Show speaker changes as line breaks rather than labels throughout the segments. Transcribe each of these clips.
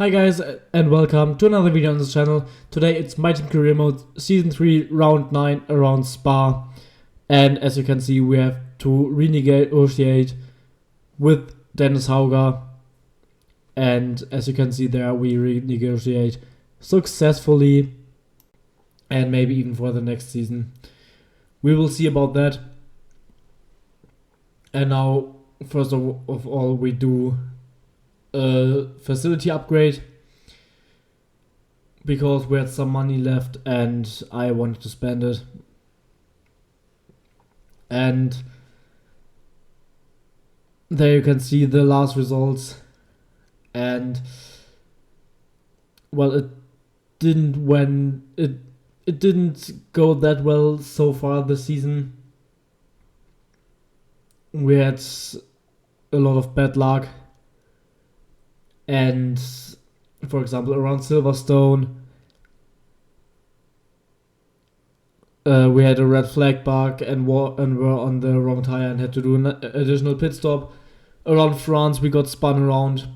Hi guys and welcome to another video on this channel. Today it's My Team Career Mode Season 3 Round 9 around Spa, and as you can see we have to renegotiate with Dennis Hauger, and as you can see there we renegotiate successfully and maybe even for the next season. We will see about that. And now first of all we do a facility upgrade because we had some money left and I wanted to spend it. And there you can see the last results, and well, it didn't go that well so far this season. We had a lot of bad luck. And for example, around Silverstone, we had a red flag bug and were on the wrong tire and had to do an additional pit stop. Around France, we got spun around.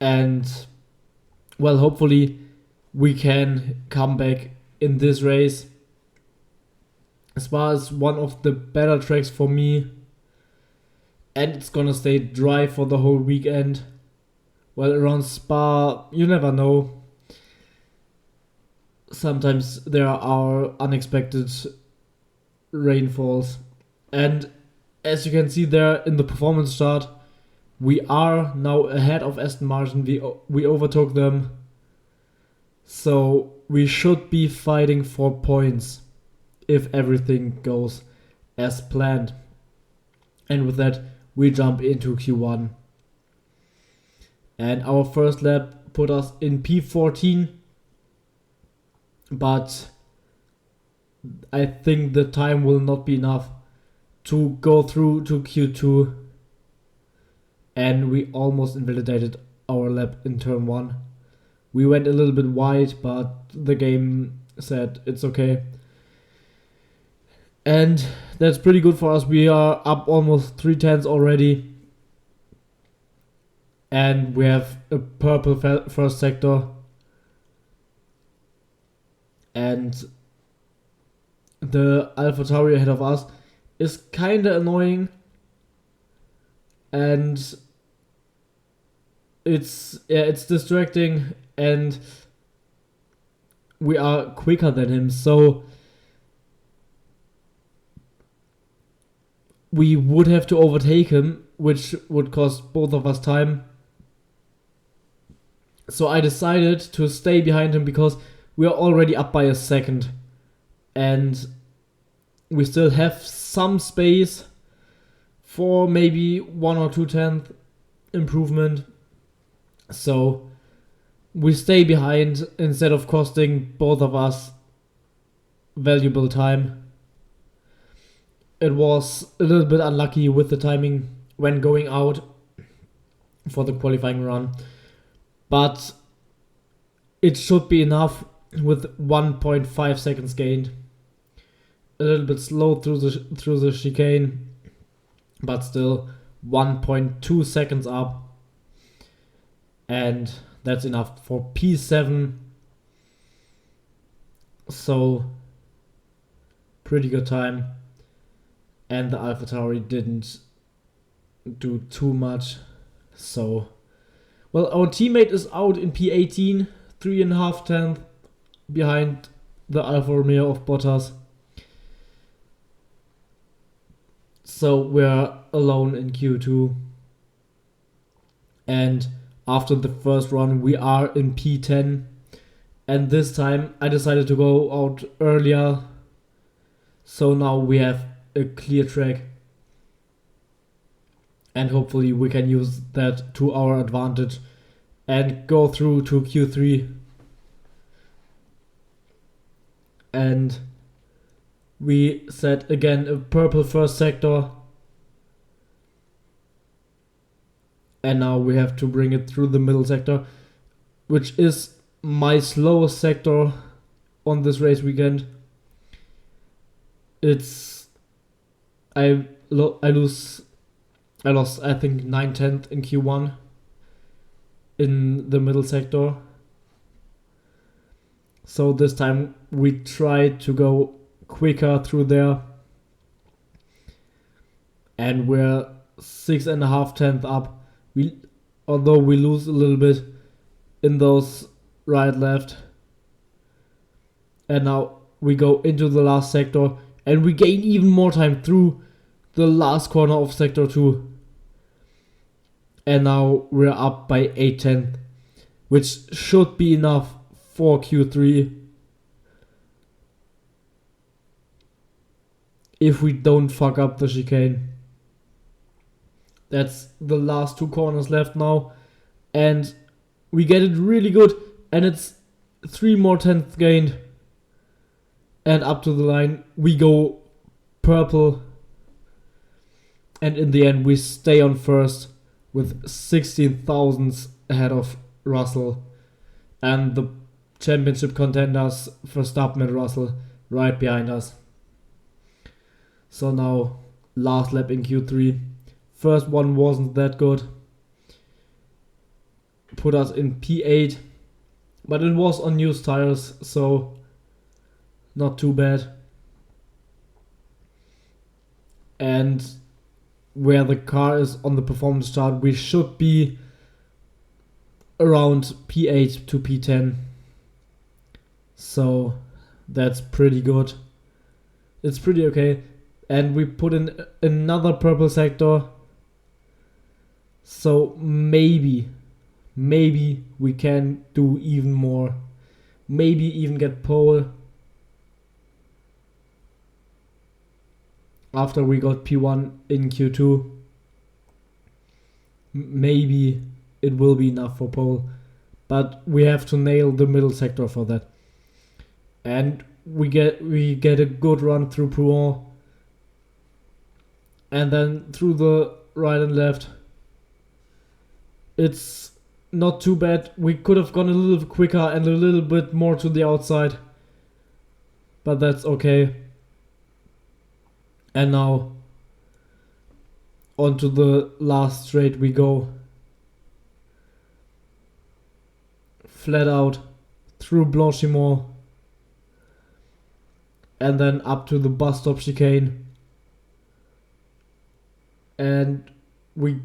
And well, hopefully we can come back in this race. Spa is one of the better tracks for me, and it's gonna stay dry for the whole weekend. Well, around Spa, you never know. Sometimes there are unexpected rainfalls. And as you can see there in the performance chart, we are now ahead of Aston Martin. We overtook them. So we should be fighting for points if everything goes as planned. And with that, we jump into Q1. And our first lap put us in P14. But I think the time will not be enough to go through to Q2. And we almost invalidated our lap in turn 1. We went a little bit wide, but the game said it's okay. And that's pretty good for us. We are up almost 3/10 already. And we have a purple first sector. And the AlphaTauri ahead of us is kinda annoying. And it's distracting, and we are quicker than him, so we would have to overtake him, which would cost both of us time. So I decided to stay behind him because we are already up by a second. And we still have some space for maybe 1 or 2/10 improvement. So we stay behind instead of costing both of us valuable time. It was a little bit unlucky with the timing when going out for the qualifying run, but it should be enough with 1.5 seconds gained. A little bit slow through the chicane, but still 1.2 seconds up, and that's enough for P7. So pretty good time. And the AlphaTauri didn't do too much. So, well, our teammate is out in P18, 3.5 behind the Alfa Romeo of Bottas. So we're alone in Q2. And after the first run, we are in P10. And this time I decided to go out earlier. So now we have a clear track, and hopefully we can use that to our advantage and go through to Q3. And we set again a purple first sector, and now we have to bring it through the middle sector, which is my slowest sector on this race weekend. I lost I think 9/10 in Q1, in the middle sector. So this time we tried to go quicker through there. And we're 6.5 tenths up. Although we lose a little bit in those right left. And now we go into the last sector and we gain even more time through the last corner of sector 2. And now we're up by 8 tenths, which should be enough for Q3 if we don't fuck up the chicane. That's the last 2 corners left now, and we get it really good, and it's 3 more tenths gained, and up to the line we go purple, and in the end we stay on first with 16 thousandths ahead of Russell, and the championship contenders Verstappen and Russell right behind us. So now last lap in Q3. First one wasn't that good. Put us in P8. But it was on used tires, so not too bad. And where the car is on the performance chart, we should be around P8 to P10. So that's pretty good. It's pretty okay. And we put in another purple sector. So maybe we can do even more. Maybe even get pole. After we got P1 in Q2. Maybe it will be enough for pole. But we have to nail the middle sector for that. And we get a good run through Prouan. And then through the right and left. It's not too bad. We could have gone a little quicker and a little bit more to the outside. But that's okay. And now onto the last straight we go. Flat out through Blanchimont. And then up to the bus stop chicane. And we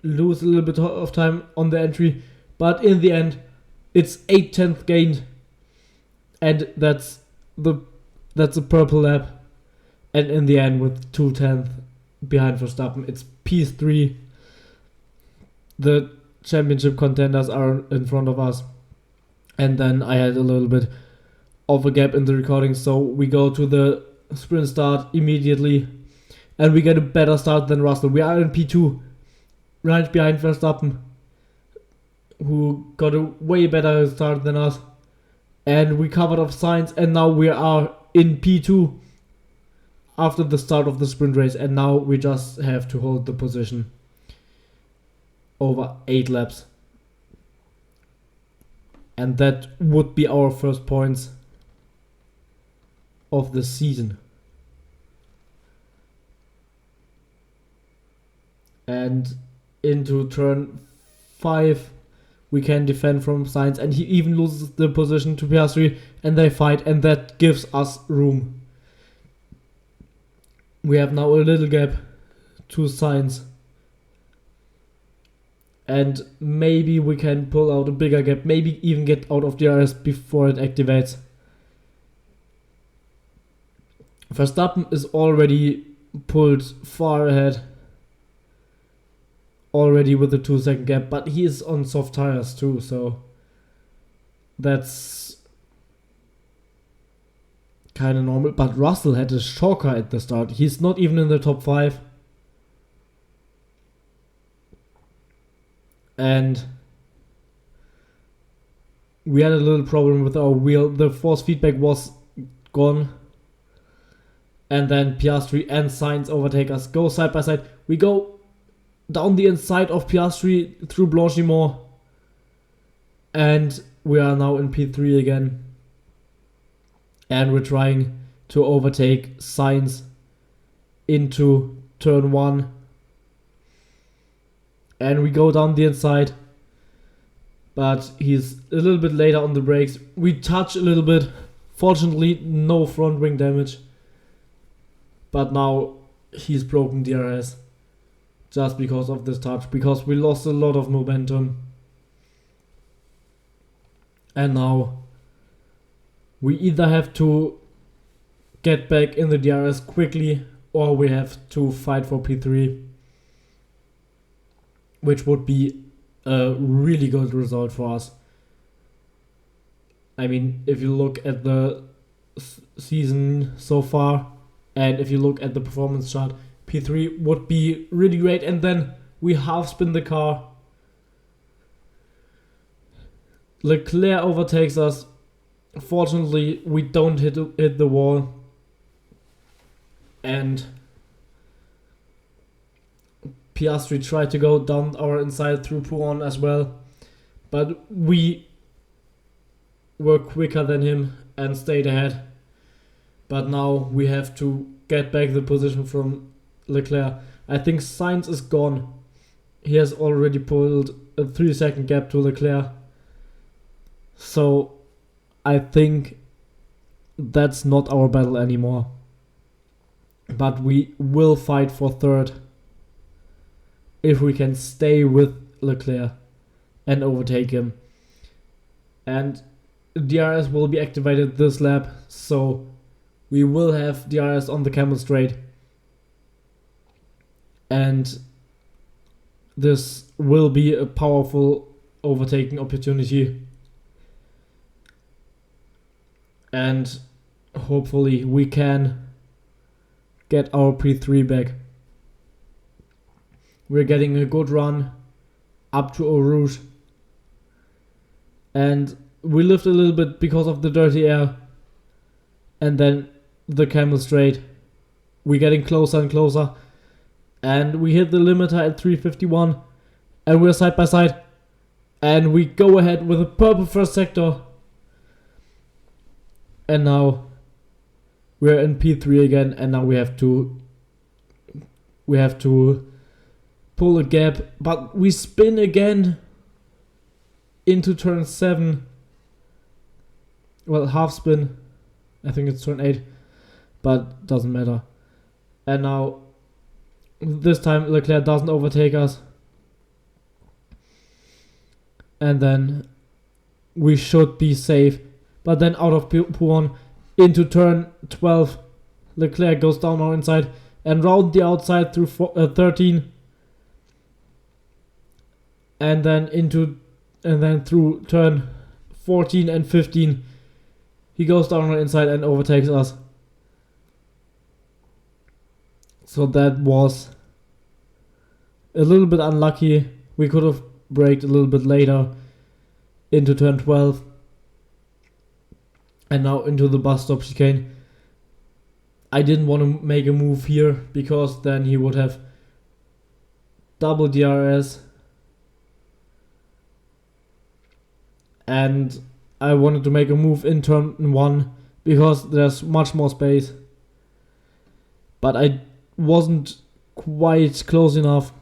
lose a little bit of time on the entry, but in the end it's 8 tenths gained, and that's a purple lap, and in the end with 2 tenths behind Verstappen it's P3. The championship contenders are in front of us, and then I had a little bit of a gap in the recording, so we go to the sprint start immediately, and we get a better start than Russell. We are in P2, right behind Verstappen, who got a way better start than us. And we covered off Sainz, and now we are in P2 after the start of the sprint race. And now we just have to hold the position over 8 laps. And that would be our first points of the season. And into turn 5 we can defend from Sainz, and he even loses the position to Piastri, and they fight, and that gives us room. We have now a little gap to Sainz, and maybe we can pull out a bigger gap, maybe even get out of DRS before it activates. Verstappen is already pulled far ahead, already with a 2-second gap, but he is on soft tires too, so that's kind of normal. But Russell had a shocker at the start. He's not even in the top 5. And we had a little problem with our wheel. The force feedback was gone. And then Piastri and Sainz overtake us. Go side by side. We go down the inside of Piastri through Blanchimont. And we are now in P3 again. And we're trying to overtake Sainz into turn 1. And we go down the inside. but he's a little bit later on the brakes. We touch a little bit. Fortunately, no front wing damage. But now he's broken DRS just because of this touch, because we lost a lot of momentum. And now we either have to get back in the DRS quickly, or we have to fight for P3, which would be a really good result for us. I mean, if you look at the season so far, and if you look at the performance chart, P3 would be really great, and then we half spin the car. Leclerc overtakes us. Fortunately, we don't hit the wall. And Piastri tried to go down our inside through Pouron as well. But we were quicker than him and stayed ahead. But now we have to get back the position from Leclerc. I think Sainz is gone. He has already pulled a 3-second gap to Leclerc. So I think that's not our battle anymore. But we will fight for third if we can stay with Leclerc and overtake him. And DRS will be activated this lap, so we will have DRS on the camel straight. And this will be a powerful overtaking opportunity. And hopefully we can get our P3 back. We're getting a good run up to Eau Rouge. And we lived a little bit because of the dirty air. And then the camel straight. We're getting closer and closer. And we hit the limiter at 351. And we're side by side. And we go ahead with a purple first sector. And now we're in P3 again, and now we have to pull a gap, but we spin again into turn 7. Well, half spin. I think it's turn 8, but doesn't matter. And now this time Leclerc doesn't overtake us. And then we should be safe. But then out of Pouron into turn 12, Leclerc goes down our inside and round the outside through 13, and then through turn 14 and 15, he goes down our inside and overtakes us. So that was a little bit unlucky. We could have braked a little bit later into turn 12. And now into the bus stop chicane. I didn't want to make a move here, because then he would have double DRS. And I wanted to make a move in turn 1, because there's much more space. But I wasn't quite close enough.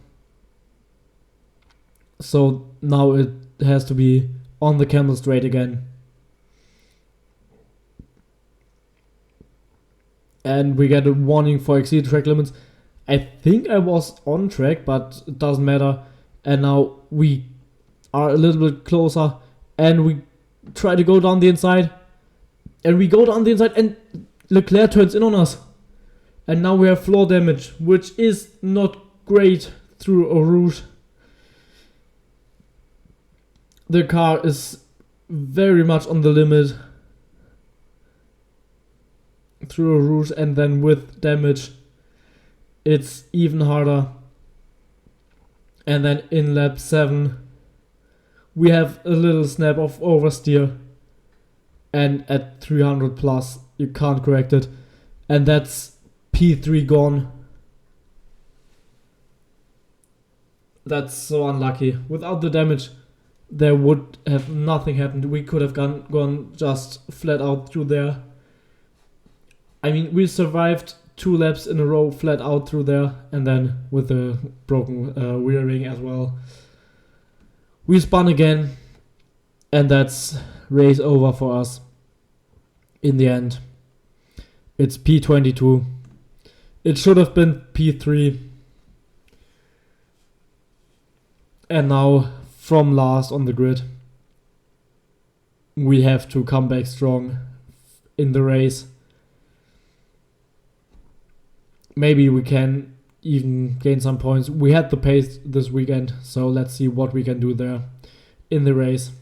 So now it has to be on the camel straight again. And we get a warning for exceed track limits. I think I was on track, but it doesn't matter. And now we are a little bit closer, and we try to go down the inside. And we go down the inside, and Leclerc turns in on us. And now we have floor damage, which is not great through Eau Rouge. The car is very much on the limit through Eau Rouge, and then with damage it's even harder. And then in lap 7 we have a little snap of oversteer, and at 300 plus you can't correct it, and that's P3 gone. That's so unlucky. Without the damage there would have nothing happened. We could have gone just flat out through there. I mean, we survived 2 laps in a row flat out through there, and then with the broken rear ring as well. We spun again, And that's race over for us. In the end, it's P22. It should have been P3. And now, from last on the grid, we have to come back strong in the race. Maybe we can even gain some points. We had the pace this weekend, so let's see what we can do there in the race.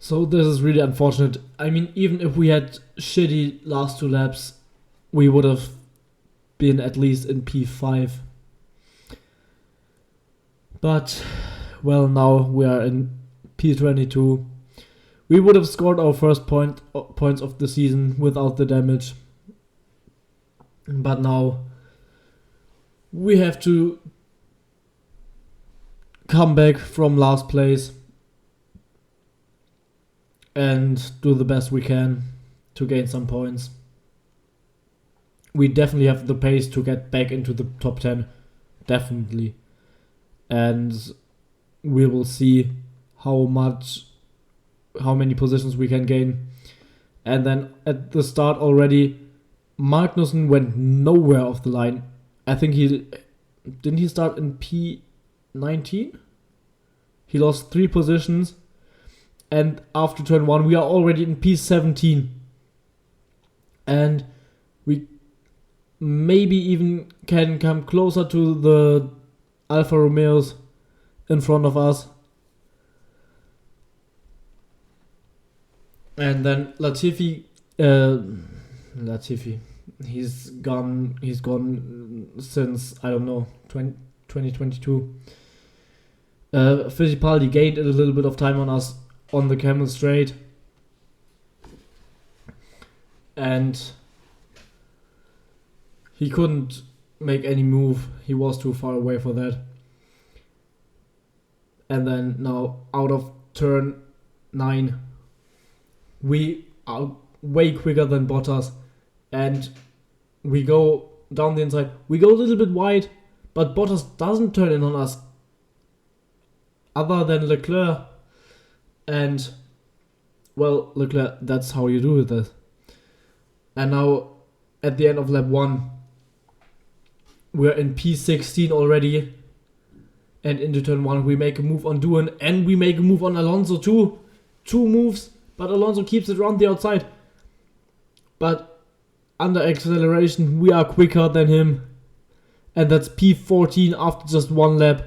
So this is really unfortunate. I mean, even if we had shitty last 2 laps, we would have been at least in P5. But, well, now we are in P22. We would have scored our first points of the season without the damage. But now we have to come back from last place and do the best we can to gain some points. We definitely have the pace to get back into the top 10. Definitely. And we will see how many positions we can gain. And then at the start already, Magnussen went nowhere off the line. I think didn't he start in P19? He lost 3 positions. And after turn 1, we are already in P17. And we maybe even can come closer to the Alfa Romeos in front of us. And then Latifi, he's gone since, I don't know, 2022. Fittipaldi gained a little bit of time on us on the Camel Straight, and he couldn't make any move. He was too far away for that. And then now out of turn 9, we are way quicker than Bottas, and we go down the inside. We go a little bit wide, but Bottas doesn't turn in on us other than Leclerc. And, well, Leclerc, that's how you do this. And now, at the end of lap 1, we're in P16 already. And into turn 1, we make a move on Doohan, and we make a move on Alonso too. 2 moves, but Alonso keeps it around the outside. But under acceleration, we are quicker than him. and that's P14 after just one lap.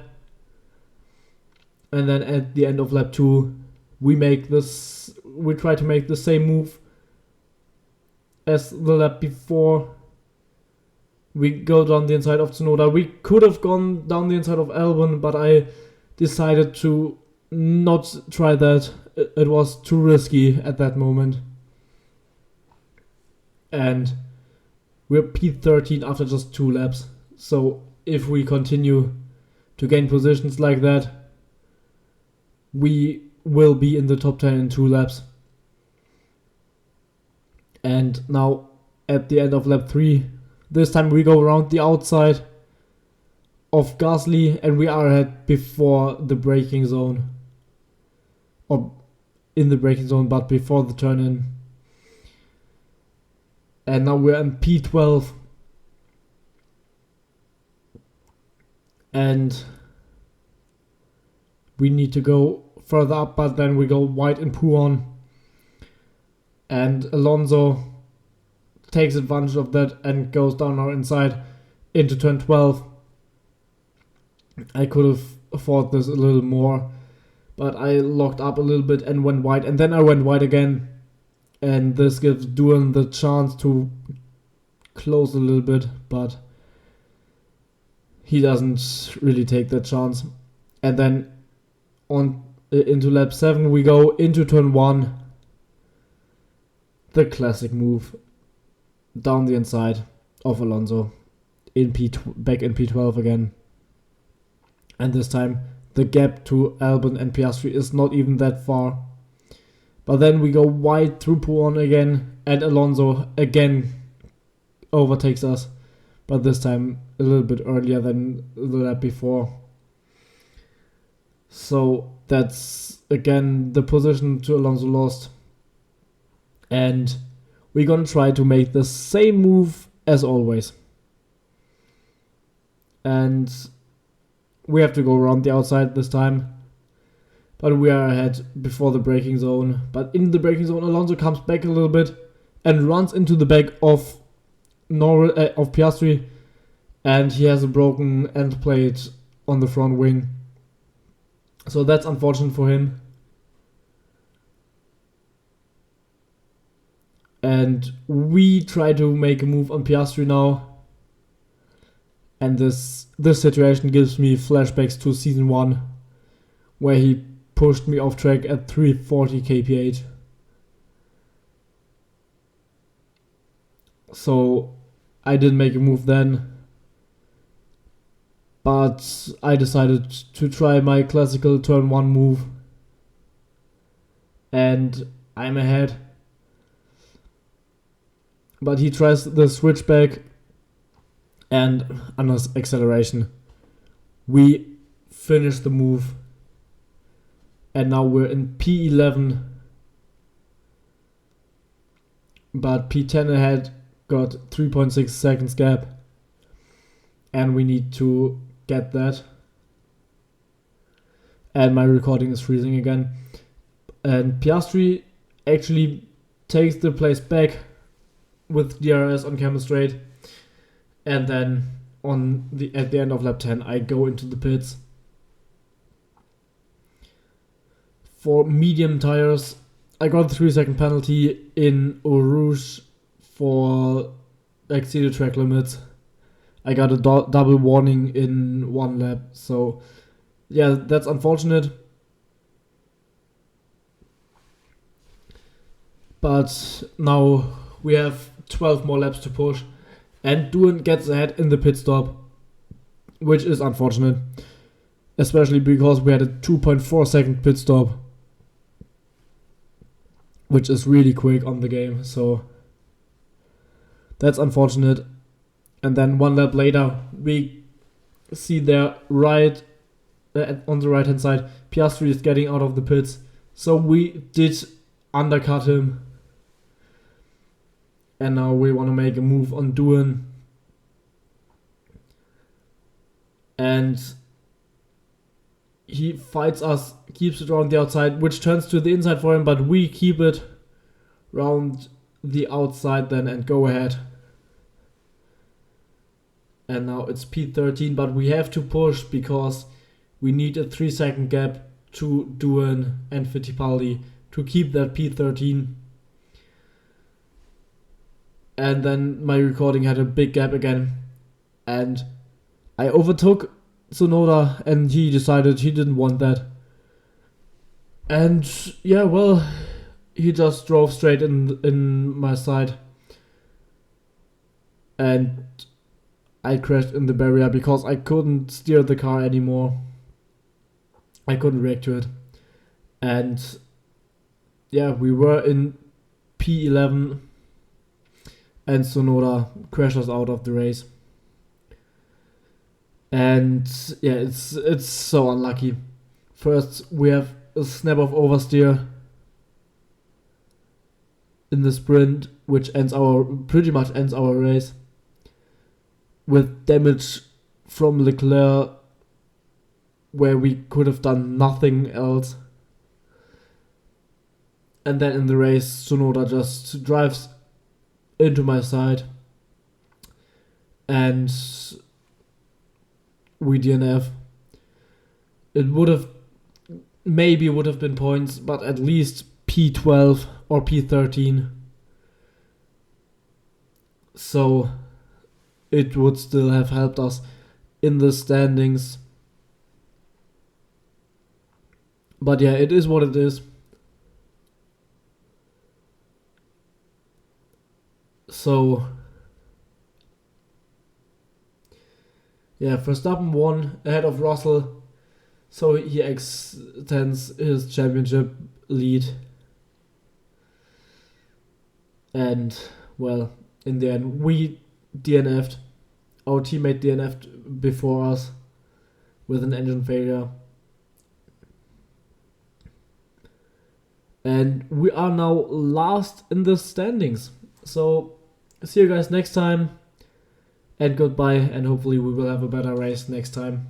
And then at the end of lap 2, we try to make the same move as the lap before. We go down the inside of Tsunoda. We could have gone down the inside of Albon, but I decided to not try that. It was too risky at that moment. And we're P13 after just 2 laps. So if we continue to gain positions like that, we will be in the top 10 in 2 laps. And now at the end of lap 3, this time we go around the outside of Gasly and we are ahead before the braking zone. Or in the braking zone, but before the turn in. And now we're in P12. And we need to go further up, but then we go wide in Puon. And Alonso takes advantage of that and goes down our inside into turn 12. I could have thought this a little more, but I locked up a little bit and went wide, and then I went wide again, and this gives Duan the chance to close a little bit, but he doesn't really take that chance. And then on into lap 7 we go into turn 1, the classic move down the inside of Alonso back in P12 again. And this time the gap to Albon and Piastri is not even that far. But then we go wide through Puon again, and Alonso again overtakes us, but this time a little bit earlier than the lap before. So that's again the position to Alonso lost. And we're gonna try to make the same move as always. And we have to go around the outside this time. But we are ahead before the braking zone. But in the braking zone, Alonso comes back a little bit and runs into the back of Piastri. And he has a broken end plate on the front wing. So that's unfortunate for him. And we try to make a move on Piastri now. And this situation gives me flashbacks to season 1, where he pushed me off track at 340 kph. So I didn't make a move then. But I decided to try my classical turn 1 move. And I'm ahead. But he tries the switchback, and under acceleration we finish the move. And now we're in P11. But P10 ahead got 3.6 seconds gap. And we need to get that. And my recording is freezing again. And Piastri actually takes the place back with DRS on camera straight. And then at the end of lap 10 I go into the pits. For medium tires, I got a 3-second penalty in Eau Rouge for exceeded track limits. I got a double warning in 1 lap, so yeah, that's unfortunate. But now we have 12 more laps to push, and Duan gets ahead in the pit stop, which is unfortunate, especially because we had a 2.4 second pit stop, which is really quick on the game, so that's unfortunate. And then 1 lap later, we see there right on the right hand side, Piastri is getting out of the pits. So we did undercut him. And now we want to make a move on Duan. And he fights us, keeps it around the outside, which turns to the inside for him, but we keep it round the outside then and go ahead. and now it's P13, but we have to push because we need a 3-second gap to do an end Fittipaldi to keep that P13. And then my recording had a big gap again, and I overtook Tsunoda, and he decided he didn't want that. And yeah, well, he just drove straight in my side, and I crashed in the barrier because I couldn't steer the car anymore. I couldn't react to it. And yeah, we were in P11, and Tsunoda crashed us out of the race. And yeah, it's so unlucky. First, we have a snap of oversteer in the sprint, which pretty much ends our race, with damage from Leclerc where we could have done nothing else. And then in the race, Tsunoda just drives into my side, and we DNF. It would have been points, but at least P12 or P13. So it would still have helped us in the standings. But yeah, it is what it is. So yeah, Verstappen won ahead of Russell, so he extends his championship lead. And well, in the end, we DNF'd. Our teammate DNF'd before us with an engine failure. And we are now last in the standings. So see you guys next time, and goodbye, and hopefully we will have a better race next time.